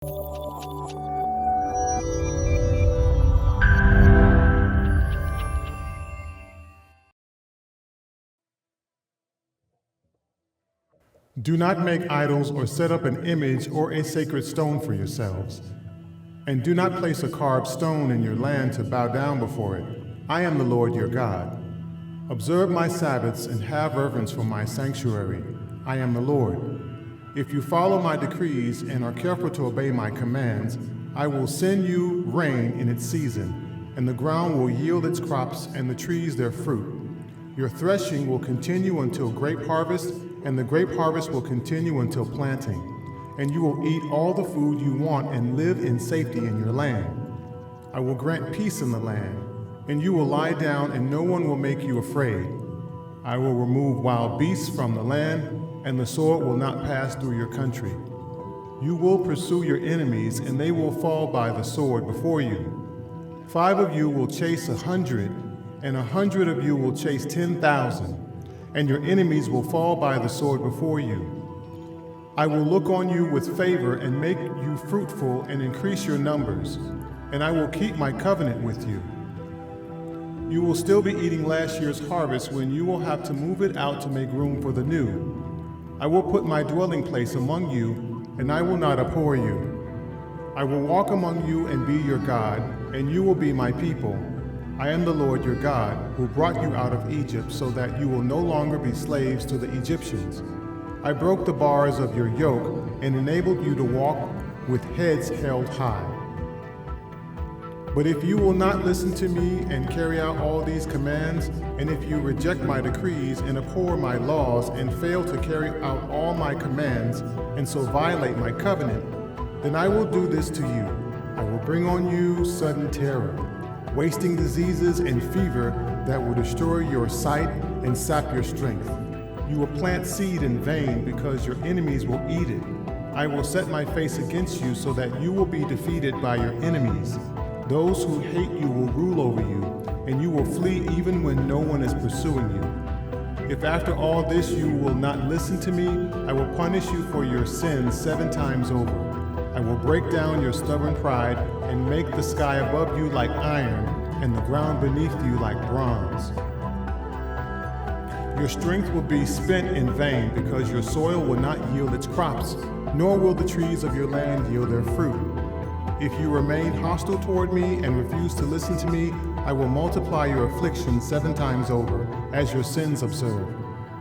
Do not make idols or set up an image or a sacred stone for yourselves. And do not place a carved stone in your land to bow down before it. I am the Lord your God. Observe my Sabbaths and have reverence for my sanctuary. I am the Lord. If you follow my decrees and are careful to obey my commands, I will send you rain in its season, and the ground will yield its crops and the trees their fruit. Your threshing will continue until grape harvest, and the grape harvest will continue until planting. And you will eat all the food you want and live in safety in your land. I will grant peace in the land, and you will lie down and no one will make you afraid. I will remove wild beasts from the land, and the sword will not pass through your country. You will pursue your enemies, and they will fall by the sword before you. 5 of you will chase 100, and 100 of you will chase 10,000, and your enemies will fall by the sword before you. I will look on you with favor and make you fruitful and increase your numbers, and I will keep my covenant with you. You will still be eating last year's harvest when you will have to move it out to make room for the new. I will put my dwelling place among you, and I will not abhor you. I will walk among you and be your God, and you will be my people. I am the Lord your God, who brought you out of Egypt so that you will no longer be slaves to the Egyptians. I broke the bars of your yoke and enabled you to walk with heads held high. But if you will not listen to me and carry out all these commands, and if you reject my decrees and abhor my laws and fail to carry out all my commands and so violate my covenant, then I will do this to you. I will bring on you sudden terror, wasting diseases and fever that will destroy your sight and sap your strength. You will plant seed in vain because your enemies will eat it. I will set my face against you so that you will be defeated by your enemies. Those who hate you will rule over you, and you will flee even when no one is pursuing you. If after all this you will not listen to me, I will punish you for your sins 7 times over. I will break down your stubborn pride and make the sky above you like iron and the ground beneath you like bronze. Your strength will be spent in vain because your soil will not yield its crops, nor will the trees of your land yield their fruit. If you remain hostile toward me and refuse to listen to me, I will multiply your affliction 7 times over, as your sins observe.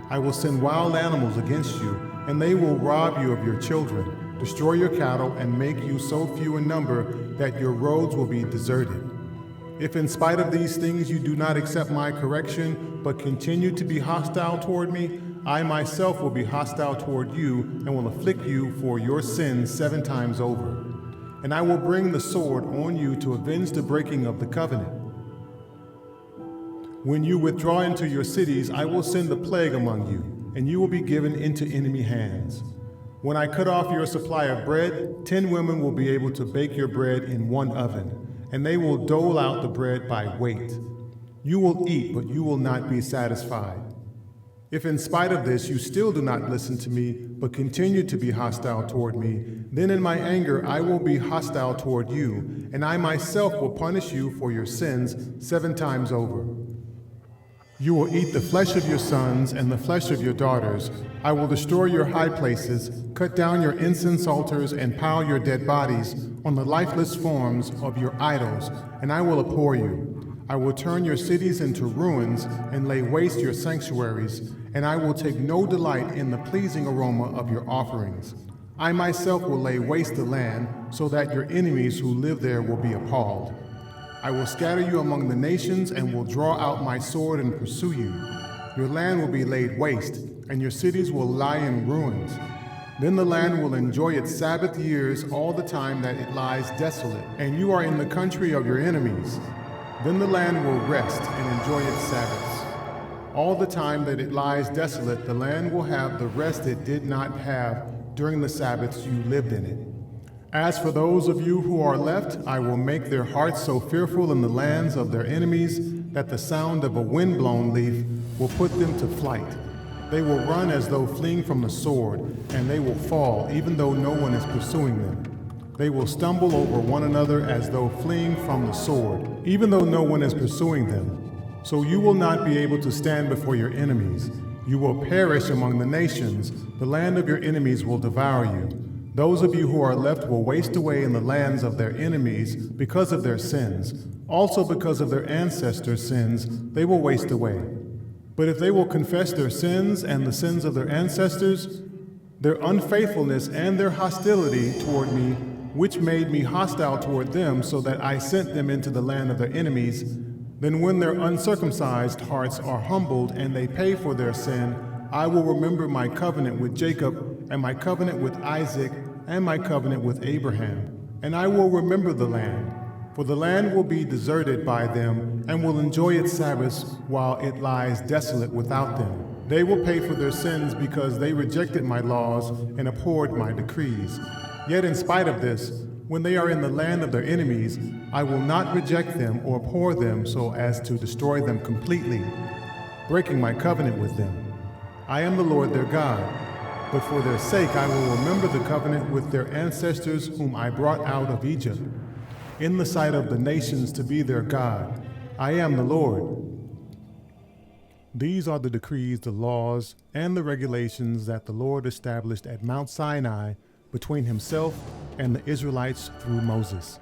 I will send wild animals against you, and they will rob you of your children, destroy your cattle, and make you so few in number that your roads will be deserted. If in spite of these things you do not accept my correction, but continue to be hostile toward me, I myself will be hostile toward you and will afflict you for your sins 7 times over. And I will bring the sword on you to avenge the breaking of the covenant. When you withdraw into your cities, I will send the plague among you, and you will be given into enemy hands. When I cut off your supply of bread, 10 women will be able to bake your bread in 1 oven, and they will dole out the bread by weight. You will eat, but you will not be satisfied. If in spite of this you still do not listen to me, but continue to be hostile toward me, then in my anger I will be hostile toward you, and I myself will punish you for your sins 7 times over. You will eat the flesh of your sons and the flesh of your daughters. I will destroy your high places, cut down your incense altars, and pile your dead bodies on the lifeless forms of your idols, and I will abhor you. I will turn your cities into ruins and lay waste your sanctuaries, and I will take no delight in the pleasing aroma of your offerings. I myself will lay waste the land, so that your enemies who live there will be appalled. I will scatter you among the nations and will draw out my sword and pursue you. Your land will be laid waste, and your cities will lie in ruins. Then the land will enjoy its Sabbath years all the time that it lies desolate, and you are in the country of your enemies. Then the land will rest and enjoy its Sabbaths. All the time that it lies desolate, the land will have the rest it did not have during the Sabbaths you lived in it. As for those of you who are left, I will make their hearts so fearful in the lands of their enemies that the sound of a wind-blown leaf will put them to flight. They will run as though fleeing from the sword, and they will fall even though no one is pursuing them. They will stumble over one another as though fleeing from the sword, even though no one is pursuing them. So you will not be able to stand before your enemies. You will perish among the nations. The land of your enemies will devour you. Those of you who are left will waste away in the lands of their enemies because of their sins. Also because of their ancestors' sins, they will waste away. But if they will confess their sins and the sins of their ancestors, their unfaithfulness and their hostility toward me, which made me hostile toward them so that I sent them into the land of their enemies, then when their uncircumcised hearts are humbled and they pay for their sin, I will remember my covenant with Jacob and my covenant with Isaac and my covenant with Abraham. And I will remember the land, for the land will be deserted by them and will enjoy its Sabbaths while it lies desolate without them. They will pay for their sins because they rejected my laws and abhorred my decrees. Yet in spite of this, when they are in the land of their enemies, I will not reject them or abhor them so as to destroy them completely, breaking my covenant with them. I am the Lord their God, but for their sake I will remember the covenant with their ancestors whom I brought out of Egypt, in the sight of the nations to be their God. I am the Lord. These are the decrees, the laws, and the regulations that the Lord established at Mount Sinai between himself and the Israelites through Moses.